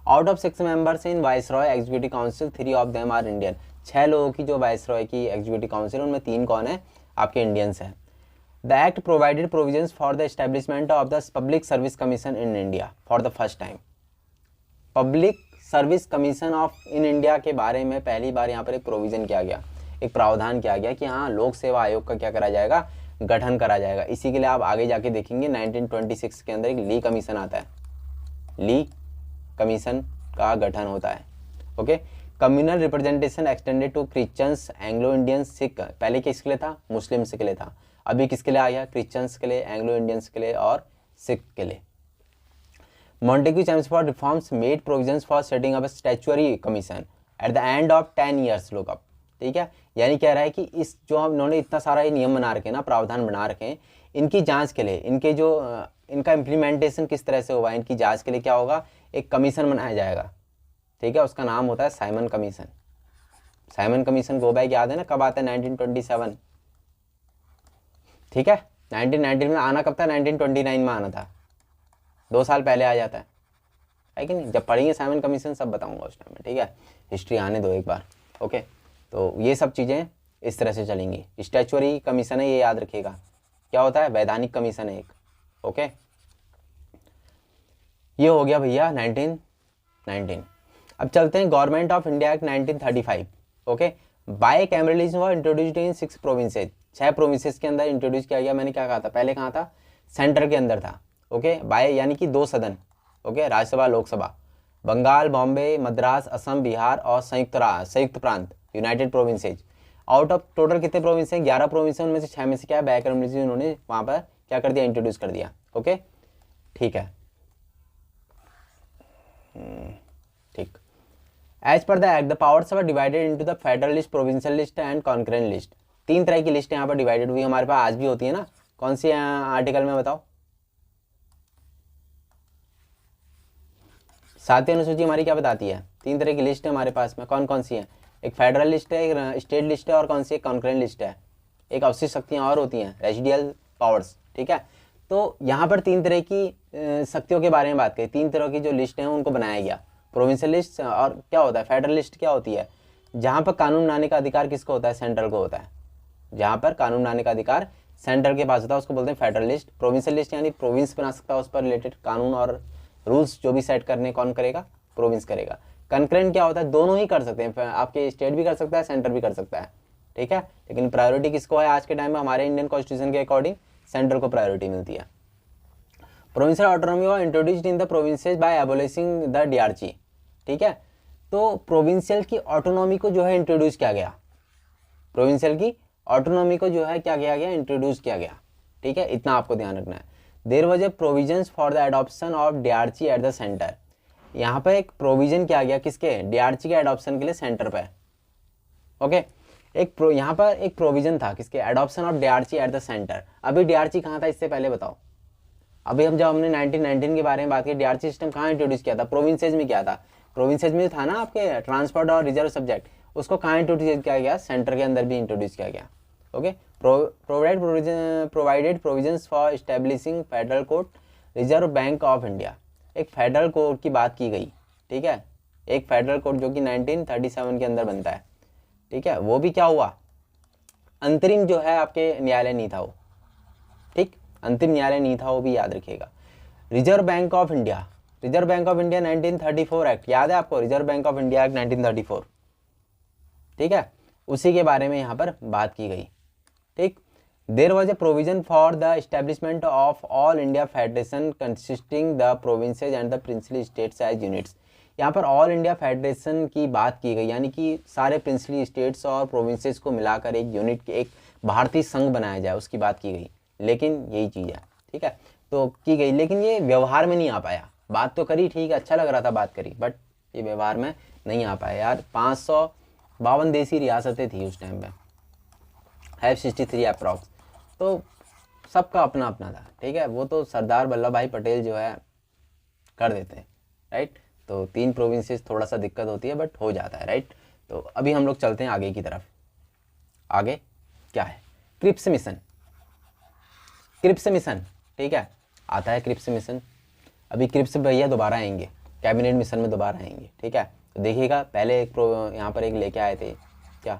Out of 6 members in viceroy executive council 3 of them are Indian. 6 लोगों की जो वायसरॉय की एग्जीक्यूटिव काउंसिल, उनमें 3 कौन है? आपके इंडियंस हैं। The act provided provisions for the establishment of the public service commission in India for the first time. Public service commission of in India के बारे में पहली बार यहाँ पर एक प्रोविजन किया गया, एक प्रावधान किया गया कि हाँ, लोक सेवा आयोग का क्या करा जाएगा? गठन करा जाएगा। इसी के लिए आप आगे जाके देखेंगे 1926 के अंदर एक ली कमीशन आता है। ली कमीशन का गठन होता है। Okay, communal representation extended to Christians, Anglo Indians, Sikh. पहले किसके लिए था? मुस्लिम्स के लिए था। अभी किसके लिए आ गया? क्रिश्चियंस के लिए, एंग्लो इंडियंस के लिए और सिख के लिए। Montagu Chelmsford reforms made provisions for setting up a statutory commission at the end of 10 years look up. ठीक है, यानी कह रहा है कि इस जो हम इन्होंने इतना सारा ये नियम बना रखे हैं ना, प्रावधान बना रखे हैं, इनकी जांच के लिए, इनके जो इनका इम्प्लीमेंटेशन किस तरह से हुआ, इनकी जांच के लिए क्या होगा? एक कमीशन बनाया जाएगा। ठीक है, उसका नाम होता है Simon commission. Simon commission go back याद है ना, कब आता है? 1927। ठीक है, 1919 में आना कब था? 1929 में आना था। 2 साल पहले आ जाता है कि नहीं? जब पढ़ेंगे साइमन कमीशन सब बताऊंगा उस टाइम में। ठीक है, हिस्ट्री आने दो एक बार। ओके, तो ये सब चीज़ें इस तरह से चलेंगी। स्टैच्यूटरी कमीशन है, ये याद रखिएगा। क्या होता है? वैधानिक कमीशन है एक। ओके, ये हो गया भैया 1919। अब चलते हैं government of India act 1935। Okay, bicameralism was introduced in 6 provinces. 6 provinces के अंदर इंट्रोड्यूस किया गया। मैंने क्या कहा था? पहले कहाँ था? सेंटर के अंदर था। ओके, बाय यानी कि 2 सदन। ओके, राज्यसभा, लोकसभा। बंगाल, बॉम्बे, मद्रास, असम, बिहार और संयुक्त प्रांत, United provinces. Out of total कितने प्रोविंस हैं? 11 प्रोविंस हैं। उनमें से 6 में से क्या है? बाइकैमरलिज्म उन्होंने वहाँ पर क्या कर दिया? इंट्रोड्यूस कर दिया। ओके, ठीक है, ठीक। As per the act the powers are divided into the federal list, provincial list and concurrent list. 3 तरह की लिस्ट यहाँ पर डिवाइडेड हुई, हमारे पास आज भी होती है ना। कौन सी आर्टिकल में बताओ? 7वीं अनुसूची हमारी क्या बताती है? 3 तरह की लिस्ट है हमारे पास में। कौन कौन सी है? एक फेडरल लिस्ट है, एक स्टेट लिस्ट है, और कौन सी? एक कॉन्करेंट लिस्ट है। एक अवशिष्ट शक्तियाँ और होती हैं, रेसिडुअल पावर्स। ठीक है, तो यहाँ पर 3 तरह की शक्तियों के बारे में बात करें। 3 तरह की जो लिस्ट हैं उनको बनाया गया। प्रोविंशियल लिस्ट, और क्या होता है? फेडरल लिस्ट क्या होती है? जहाँ पर कानून बनाने का अधिकार किसको होता है? सेंट्रल को होता है। जहाँ पर कानून बनाने का अधिकार सेंट्रल के पास होता है उसको बोलते हैं फेडरल लिस्ट। प्रोविंशियल लिस्ट यानी प्रोविंस बना सकता है, उस पर रिलेटेड कानून और रूल्स जो भी सेट करने कौन करेगा? प्रोविंस करेगा। कंकरेंट क्या होता है? दोनों ही कर सकते हैं, आपके स्टेट भी कर सकता है, सेंटर भी कर सकता है। ठीक है, लेकिन प्रायोरिटी किसको है? आज के टाइम में हमारे इंडियन कॉन्स्टिट्यूशन के अकॉर्डिंग सेंटर को प्रायोरिटी मिलती है। Provincial autonomy was introduced in the provinces by abolishing the DRC. ठीक है, तो प्रोविंशियल की ऑटोनॉमी को जो है इंट्रोड्यूस किया गया। प्रोविंशियल की ऑटोनॉमी को जो है क्या किया गया? इंट्रोड्यूस किया गया। ठीक है, इतना आपको ध्यान रखना है। There was a provisions for the adoption of DRC at the centre. यहाँ पर एक प्रोविजन किया गया किसके? डीआरसी के एडॉप्शन के लिए सेंटर पे। ओके, यहाँ पर एक प्रोविजन था किसके? Adoption of DRC at the centre. अभी डीआरसी कहाँ था इससे पहले बताओ? अभी जब हमने 1919 के बारे में बात की, डीआरसी सिस्टम कहाँ इंट्रोड्यूस किया था? प्रोविंसेज में किया था। प्रोविंसेज में था ना आपके ट्रांसपोर्ट और रिजर्व सब्जेक्ट, उसको कहाँ इंट्रोड्यूस किया गया? सेंटर के अंदर भी इंट्रोड्यूस किया गया। Okay, provided provisions for establishing federal court, reserve bank of India. एक फेडरल कोर्ट की बात की गई। ठीक है, एक फेडरल कोर्ट जो कि 1937 के अंदर बनता है। ठीक है, वो भी क्या हुआ? अंतरिम जो है आपके न्यायालय नहीं था वो, ठीक, अंतिम न्यायालय नहीं था वो भी याद रखिएगा। Reserve bank of India, reserve bank of India 1934 act, याद है आपको reserve bank of India act 1934, ठीक है, उसी के बारे में यहाँ पर बात की गई, ठीक। There was a provision for the establishment of all India federation consisting the provinces and the princely states as units. यहाँ पर ऑल इंडिया फेडरेशन की बात की गई, यानी कि सारे प्रिंसली स्टेट्स और प्रोविंसेस को मिलाकर एक यूनिट के एक भारतीय संघ बनाया जाए, उसकी बात की गई। लेकिन यही चीज़ है, ठीक है, तो की गई, लेकिन ये व्यवहार में नहीं आ पाया। बात तो करी, ठीक है, अच्छा लग रहा था बात करी, बट ये व्यवहार में नहीं आ पाया यार। 552 देशी रियासतें थी उस टाइम पे, है 63 अप्रॉक्स, तो सबका अपना अपना था, ठीक है। वो तो सरदार वल्लभ भाई पटेल जो है कर देते हैं, राइट। तो 3 प्रोविंसेस थोड़ा सा दिक्कत होती है, बट हो जाता है, राइट। तो अभी हम लोग चलते हैं आगे की तरफ। आगे क्या है, क्रिप्स मिशन, क्रिप्स मिशन, ठीक है, आता है क्रिप्स मिशन। अभी क्रिप्स भैया दोबारा आएंगे, कैबिनेट मिशन में दोबारा आएंगे, ठीक है। तो देखिएगा, पहले एक यहाँ पर एक लेके आए थे, क्या,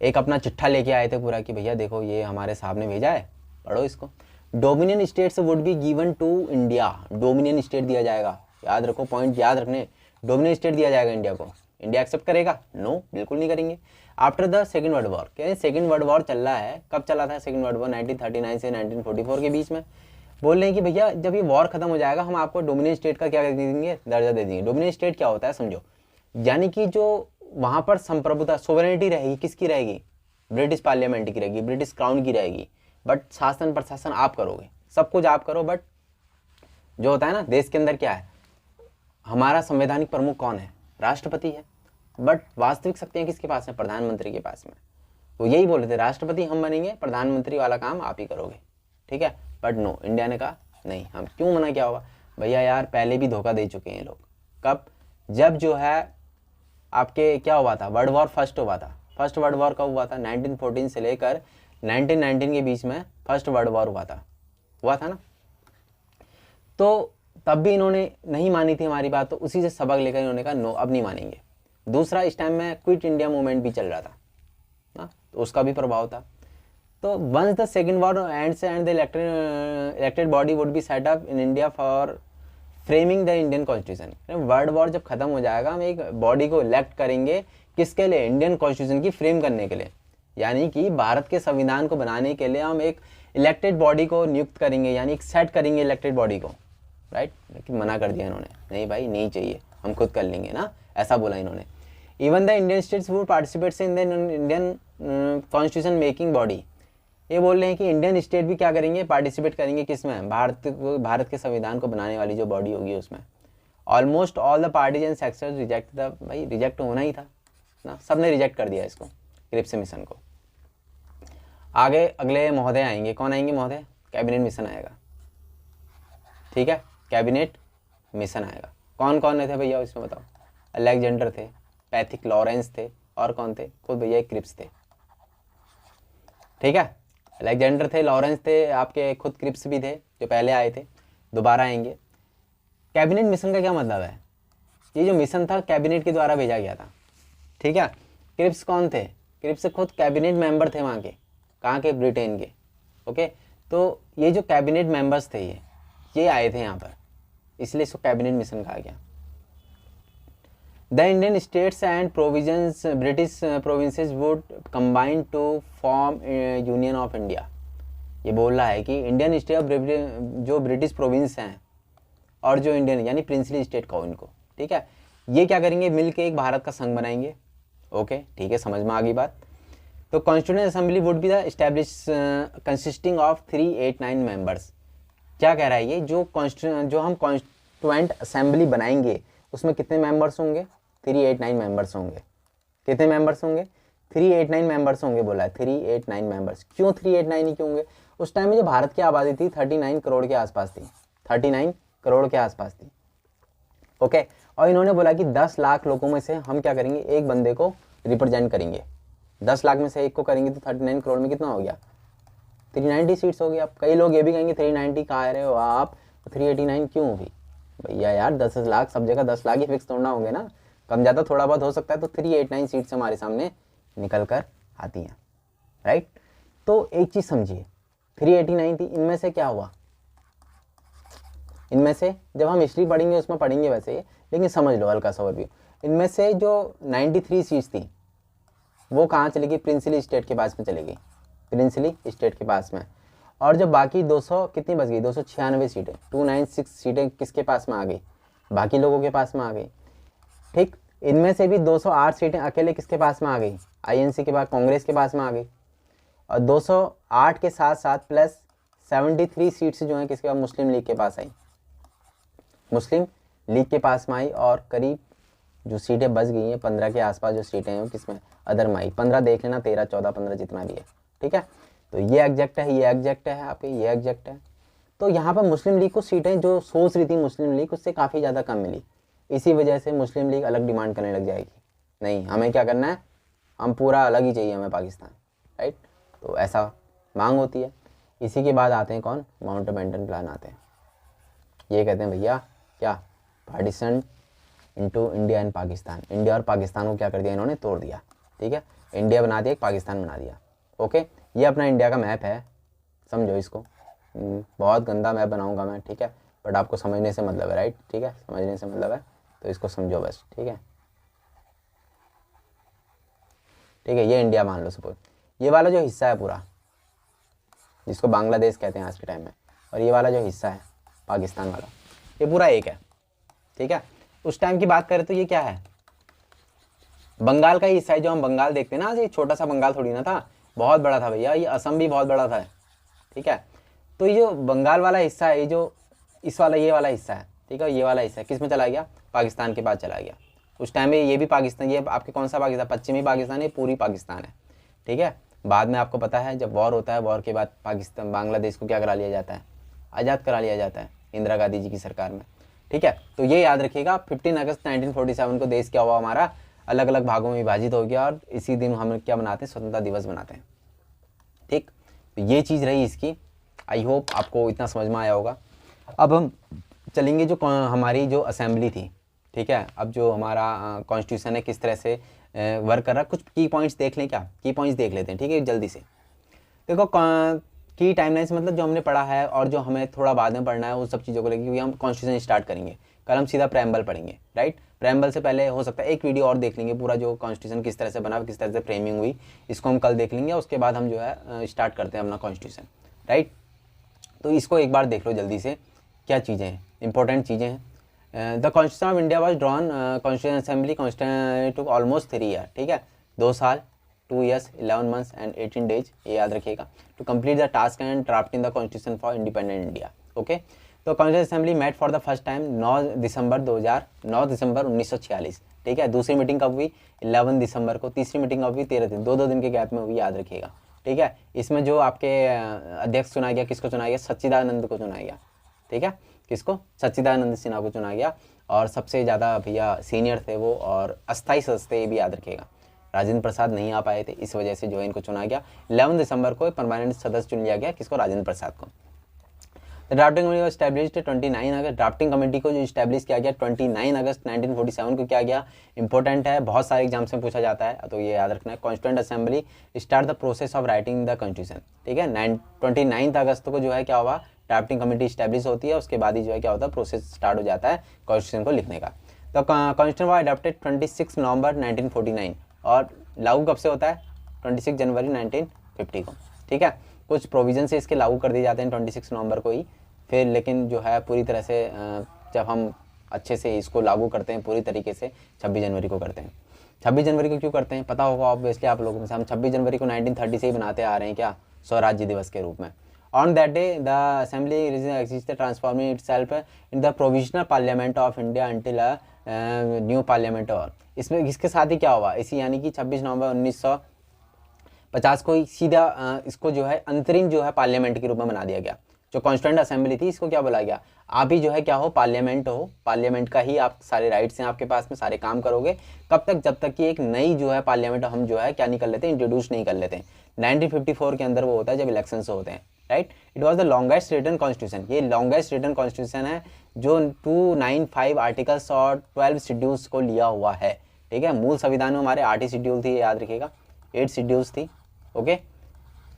एक अपना चिट्ठा लेके आए थे पूरा कि भैया देखो ये हमारे साहब ने भेजा है, पढ़ो इसको। Dominion states would be given to India, dominion state दिया जाएगा, याद रखो, पॉइंट याद रखने, डोमिनियन स्टेट दिया जाएगा इंडिया को। इंडिया एक्सेप्ट करेगा? नो, बिल्कुल नहीं करेंगे। After the second world war, कह रहे सेकंड वर्ल्ड वॉर चल रहा है, कब चला था सेकंड वर्ल्ड वॉर? 1939 से 1944 के बीच में। बोल रहे हैं कि भैया जब ये वॉर खत्म हो जाएगा हम आपको डोमिनियन स्टेट का क्या दे देंगे, दर्जा दे देंगे। डोमिनियन स्टेट क्या होता है समझो, यानी कि जो वहाँ पर संप्रभुता, सोवरेनिटी रहेगी, किसकी रहेगी? ब्रिटिश पार्लियामेंट की रहेगी, ब्रिटिश क्राउन की रहेगी, बट शासन प्रशासन आप करोगे, सब कुछ आप करो, बट जो होता है ना देश के अंदर क्या है, हमारा संवैधानिक प्रमुख कौन है? राष्ट्रपति है, बट वास्तविक शक्तियाँ किसके पास है? प्रधानमंत्री के पास में। वो यही बोल रहे थे, राष्ट्रपति हम बनेंगे, प्रधानमंत्री वाला काम आप ही करोगे, ठीक है। बट नो, इंडिया ने कहा नहीं, हम क्यों मना किया होगा भैया, यार पहले भी धोखा दे चुके हैं लोग। कब? जब जो है आपके क्या हुआ था, वर्ल्ड वॉर फर्स्ट हुआ था। फर्स्ट वर्ल्ड वॉर कब हुआ था? 1914 से लेकर 1919 के बीच में फर्स्ट वर्ल्ड वॉर हुआ था ना। तो तब भी इन्होंने नहीं मानी थी हमारी बात, तो उसी से सबक लेकर इन्होंने कहा नो, अब नहीं मानेंगे। दूसरा, इस टाइम में क्विट इंडिया मूवमेंट भी चल रहा था ना, तो उसका भी प्रभाव था। तो once the second war ends and the elected body would be set up in India for framing the Indian constitution. World war जब खत्म हो जाएगा हम एक बॉडी को इलेक्ट करेंगे, किसके लिए? इंडियन कॉन्स्टिट्यूशन की फ्रेम करने के लिए, यानी कि भारत के संविधान को बनाने के लिए हम एक इलेक्टेड बॉडी को नियुक्त करेंगे, यानी एक सेट करेंगे इलेक्टेड बॉडी को, राइट। लेकिन मना कर दिया इन्होंने, नहीं भाई नहीं चाहिए, हम खुद कर लेंगे ना, ऐसा बोला इन्होंने। Even the Indian states would participate in the Indian constitution making body. ये बोल रहे हैं कि इंडियन स्टेट भी क्या करेंगे, पार्टिसिपेट करेंगे किसमें? भारत के संविधान को बनाने वाली जो बॉडी होगी उसमें। Almost all the parties and sectors reject the, भाई रिजेक्ट होना ही था ना, सबने रिजेक्ट कर दिया इसको, क्रिप्स मिशन को। आगे अगले महोदय आएंगे, कौन आएंगे महोदय? कैबिनेट मिशन आएगा, ठीक है, कैबिनेट मिशन आएगा। कौन कौन थे भैया इसमें बताओ? अलेक्जेंडर थे, पैथिक लॉरेंस थे, और कौन थे? खुद भैया क्रिप्स थे, ठीक है। अलेक्जेंडर थे, लॉरेंस थे, आपके खुद क्रिप्स भी थे जो पहले आए थे, दोबारा आएंगे। कैबिनेट मिशन का क्या मतलब है? ये जो मिशन था कैबिनेट के द्वारा भेजा गया था, ठीक है। क्रिप्स कौन थे? क्रिप्स खुद कैबिनेट मेंबर थे वहाँ के, कहाँ के? ब्रिटेन के, ओके। तो ये जो कैबिनेट मेंबर्स थे ये आए थे यहाँ पर, इसलिए इसको कैबिनेट मिशन कहा गया। The Indian states and provisions British provinces would combine to form union of India. ये बोल रहा है कि इंडियन स्टेट जो ब्रिटिश प्रोविंस हैं और जो इंडियन यानी प्रिंसली स्टेट कहो इनको, ठीक है, ये क्या करेंगे? मिलके एक भारत का संघ बनाएंगे, ओके, ठीक है, समझ में आ गई बात। तो constituent assembly would be the establish consisting of 389 members. क्या कह रहा है ये? जो हम कॉन्स्टिट्यूएंट असेंबली बनाएंगे उसमें कितने मेंबर्स होंगे? 389 मेंबर्स होंगे। कितने मेंबर्स होंगे? 389 मेंबर्स होंगे, बोला है 389 मेंबर्स। क्यों 389 ही क्यों होंगे? उस टाइम में जो भारत की आबादी थी 39 करोड़ के आसपास थी, 39 करोड़ के आसपास थी, ओके। और इन्होंने बोला कि 10 लाख लोगों में से हम क्या करेंगे? एक बंदे को रिप्रेजेंट करेंगे। 10 लाख में से एक को करेंगे तो 39 करोड़ में कितना हो गया? 390 सीट्स हो गई। अब कई लोग ये भी कहेंगे 390 कहाँ आ रहे हो आप, 389 क्यों हुई? भैया यार 10 लाख सब जगह 10 लाख ही फिक्स तोड़ना होंगे ना, कम ज़्यादा थोड़ा बहुत हो सकता है। तो 389 सीट्स हमारे सामने निकल कर आती हैं, राइट। तो एक चीज़ समझिए, 389 थी, इनमें से क्या हुआ, इनमें से जब हम हिस्ट्री पढ़ेंगे उसमें पढ़ेंगे वैसे ही, लेकिन समझ लो हल्का सा ओवरव्यू। इनमें से जो 93 सीट्स थी वो कहाँ चली गई, प्रिंसली स्टेट के पास में चली गई, प्रिंसली स्टेट के पास में। और जो बाकी 200 कितनी बच गई, 296 सीटें, 296 सीटें किसके पास में आ गई, बाकी लोगों के पास में आ गई। ठीक, इनमें से भी 208 सीटें अकेले किसके पास में आ गई, आईएनसी के पास, कांग्रेस के पास में आ गई। और 208 के साथ साथ प्लस 73 सीट्स जो हैं किसके पास, मुस्लिम लीग के पास आई, मुस्लिम लीग के पास में आई। और करीब जो सीटें बच गई हैं 15 के आसपास जो सीटें हैं वो किसमें, अदर में आई। 15 देख लेना, 13, 14, 15 जितना भी है, ठीक है। तो ये एग्जैक्ट है, ये एग्जैक्ट है आपके, ये एग्जैक्ट है। तो यहाँ पर मुस्लिम लीग को सीटें जो सोच रही थी मुस्लिम लीग, उससे काफ़ी ज़्यादा कम मिली। इसी वजह से मुस्लिम लीग अलग डिमांड करने लग जाएगी, नहीं हमें क्या करना है, हम पूरा अलग ही चाहिए हमें पाकिस्तान, राइट। तो ऐसा मांग होती है। इसी के बाद आते हैं कौन, माउंटबेटन प्लान आते हैं। ये कहते हैं भैया क्या, partition into India and Pakistan, India और पाकिस्तान को क्या कर दिया इन्होंने, तोड़ दिया, ठीक है। इंडिया बना दिया, पाकिस्तान बना दिया, ओके। ये अपना इंडिया का मैप है, समझो इसको। बहुत गंदा मैप बनाऊंगा मैं, ठीक है, बट आपको समझने से मतलब है, राइट, ठीक है, समझने से मतलब है, तो इसको समझो बस, ठीक है। ठीक है, ये इंडिया मान लो सपोज, ये वाला जो हिस्सा है पूरा, जिसको बांग्लादेश कहते हैं आज के टाइम में, और ये वाला जो हिस्सा है पाकिस्तान वाला, ये पूरा एक है, ठीक है। उस टाइम की बात करें तो ये क्या है, बंगाल का ही हिस्सा है। जो हम बंगाल देखते हैं ना, ये छोटा सा बंगाल थोड़ी ना था, बहुत बड़ा था भैया, ये असम भी बहुत बड़ा था, ठीक है। तो ये जो बंगाल वाला हिस्सा है, ये जो इस वाला, ये वाला हिस्सा है, ठीक है, ये वाला हिस्सा किस में चला गया, पाकिस्तान के पास चला गया। उस टाइम में ये भी पाकिस्तान, ये आपके कौन सा पाकिस्तान, पश्चिमी पाकिस्तान, ये पूरी पाकिस्तान है, ठीक है। बाद में आपको पता है जब वॉर होता है, वॉर के बाद पाकिस्तान, बांग्लादेश को क्या करा लिया जाता है, आज़ाद करा लिया जाता है इंदिरा गांधी जी की सरकार में, ठीक है। तो ये याद रखिएगा, 15 अगस्त 1947 को देश क्या हुआ हमारा, अलग अलग भागों में विभाजित हो गया, और इसी दिन हम क्या बनाते हैं, स्वतंत्रता दिवस बनाते हैं, ठीक। तो ये चीज़ रही इसकी। आई होप आपको इतना समझ में आया होगा। अब हम चलेंगे जो हमारी जो असेंबली थी, ठीक है। अब जो हमारा कॉन्स्टिट्यूशन है किस तरह से वर्क कर रहा है, कुछ की पॉइंट्स देख लें, क्या की पॉइंट्स देख लेते हैं, ठीक है, जल्दी से। देखो की टाइमलाइंस मतलब जो हमने पढ़ा है और जो हमें थोड़ा बाद में पढ़ना है उन सब चीज़ों को लेकर, क्योंकि हम कॉन्स्टिट्यूशन स्टार्ट करेंगे कल, हम सीधा प्रेम्बल पढ़ेंगे, राइट। प्रेम्बल से पहले हो सकता है एक वीडियो और देख लेंगे, पूरा जो कॉन्स्टिट्यूशन किस तरह से बना, किस तरह से फ्रेमिंग हुई, इसको हम कल देख लेंगे। उसके बाद हम जो है स्टार्ट करते हैं अपना कॉन्स्टिट्यूशन, राइट। तो इसको एक बार देख लो जल्दी से, क्या चीज़ें हैं, इंपॉर्टेंट चीज़ें हैं। The constitution of India was drawn, constitution assembly constitute took almost 3 year, ठीक है, 2 साल, 2 years, 11 months and 18 days, ये याद रखिएगा, to complete the task and drafting the constitution for independent India, okay. तो constitution assembly met for the first time 9 December 1946, ठीक है। दूसरी मीटिंग कब हुई, 11 दिसंबर को। तीसरी मीटिंग कब हुई, 13 दिन, 2 दिन के गैप में हुई, याद रखिएगा, ठीक है। इसमें जो आपके अध्यक्ष चुना गया, किसको चुना गया, सच्चिदानंद को चुना गया, ठीक है, किसको, सच्चिदानंद सिन्हा को चुना गया। और सबसे ज़्यादा भैया सीनियर थे वो, और अस्थाई सदस्य थे, ये भी याद रखिएगा। राजेंद्र प्रसाद नहीं आ पाए थे, इस वजह से जो है इनको चुना गया। 11 दिसंबर को परमानेंट सदस्य चुन लिया गया, किसको, राजेंद्र प्रसाद को। ड्राफ्टिंग कमेटी को स्टैब्लिश्ड 29 अगस्त, ड्राफ्टिंग कमेटी को जो स्टैब्लिश किया गया 29 अगस्त 1947 को किया गया। इंपॉर्टेंट है, बहुत सारे एग्जाम्स में पूछा जाता है, तो ये याद रखना है। Constituent assembly start the process of writing the constitution, ठीक है। 29 अगस्त को जो है क्या हुआ, ड्राफ्टिंग कमेटी स्टैब्लिश होती है, उसके बाद ही जो है क्या होता है, प्रोसेस स्टार्ट हो जाता है कॉन्स्टिट्यूशन को लिखने का। तो कॉन्स्टिट्यूशन वॉज अडॉप्टेड 26 नवंबर 1949, और लागू कब से होता है, 26 जनवरी 1950 को, ठीक है। कुछ प्रोविजन से इसके लागू कर दिए जाते हैं 26 नवंबर को ही, फिर लेकिन जो है पूरी तरह से जब हम अच्छे से इसको लागू करते हैं पूरी तरीके से 26 जनवरी को करते हैं। 26 जनवरी को क्यों करते हैं पता होगा ऑब्वियसली आप लोगों में से, हम 26 जनवरी को 1930 से ही बनाते आ रहे हैं, क्या, स्वराज्य दिवस के रूप में। On that day the assembly existed transforming itself in the provisional parliament of India until new parliament. और इसमें इसके साथ ही क्या हुआ, इसी यानी कि 26 नवंबर 1950 को सीधा इसको जो है अंतरिम जो है पार्लियामेंट के रूप में बना दिया गया। जो कॉन्स्टिट्यूएंट असेंबली थी इसको क्या बोला गया, आप ही जो है क्या हो, पार्लियामेंट हो, पार्लियामेंट का ही आप सारे राइट्स हैं आपके पास में, सारे काम करोगे। कब तक, जब तक कि एक नई जो है पार्लियामेंट हम जो है क्या नहीं कर लेते, इंट्रोड्यूस नहीं कर लेते। 1954 के अंदर वो होता है जब इलेक्शन होते हैं, right. It was the longest written constitution, ये लॉन्गेस्ट रिटन कॉन्स्टिट्यूशन है जो 295 आर्टिकल्स और 12 शेड्यूल्स को लिया हुआ है, ठीक है। मूल संविधान में हमारे 8 ही शेड्यूल थी, याद रखिएगा, 8 शेड्यूल्स थी, ओके।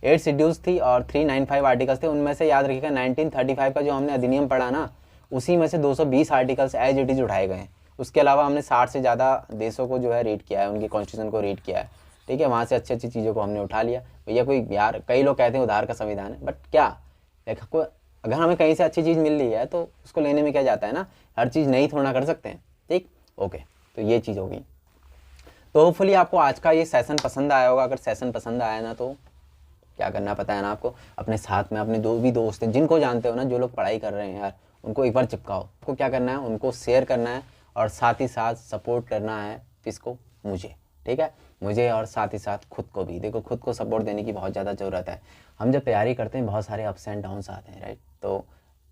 8 शेड्यूल्स थी और 395 आर्टिकल्स थे। उनमें से याद रखिएगा 1935 का जो हमने अधिनियम पढ़ा ना, उसी में से 220 आर्टिकल्स एज इट इज़ उठाए गए हैं। उसके अलावा हमने 60 से ज़्यादा देशों को जो है रीड किया है, उनके कॉन्स्टिट्यूशन को रीड किया है, ठीक है। वहाँ से अच्छी अच्छी चीज़ों को हमने उठा लिया। भैया कोई यार, कई लोग कहते हैं उधार का संविधान है, बट क्या देखो, अगर हमें कहीं से अच्छी चीज़ मिल रही है तो उसको लेने में क्या जाता है ना, हर चीज़ नहीं थोड़ा कर सकते हैं, ठीक। ओके, तो ये चीज़ होगी। तो होपफुली आपको आज का ये सेशन पसंद आया होगा। अगर सेशन पसंद आया ना, तो क्या करना पता है ना आपको, अपने साथ में अपने भी दोस्त हैं जिनको जानते हो ना, जो लोग पढ़ाई कर रहे हैं यार, उनको एक बार चिपकाओ। आपको क्या करना है, उनको शेयर करना है और साथ ही साथ सपोर्ट करना है किसको, मुझे, ठीक है, मुझे, और साथ ही साथ खुद को भी। देखो, खुद को सपोर्ट देने की बहुत ज़्यादा ज़रूरत है। हम जब तैयारी करते हैं बहुत सारे अप्स एंड डाउन्स आते हैं, राइट। तो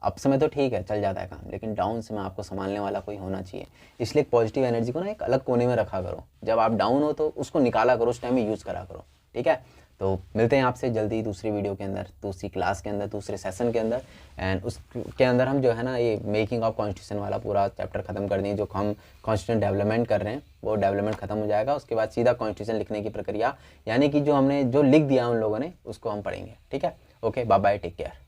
अप्स में तो ठीक है, चल जाता है काम, लेकिन डाउन में आपको संभालने वाला कोई होना चाहिए। इसलिए पॉजिटिव एनर्जी को ना एक अलग कोने में रखा करो। जब आप डाउन हो तो उसको निकाला करो, उस टाइम में यूज़ करा करो, ठीक है। तो मिलते हैं आपसे जल्दी दूसरी वीडियो के अंदर, दूसरी क्लास के अंदर, दूसरे सेशन के अंदर। एंड उसके अंदर हम जो है ना, ये मेकिंग ऑफ कॉन्स्टिट्यूशन वाला पूरा चैप्टर खत्म कर देंगे। जो हम कॉन्स्टिट्यूशन डेवलपमेंट कर रहे हैं वो डेवलपमेंट खत्म हो जाएगा। उसके बाद सीधा कॉन्स्टिट्यूशन लिखने की प्रक्रिया, यानी कि जो हमने जो लिख दिया उन लोगों ने, उसको हम पढ़ेंगे, ठीक है। Okay, bye bye, take care.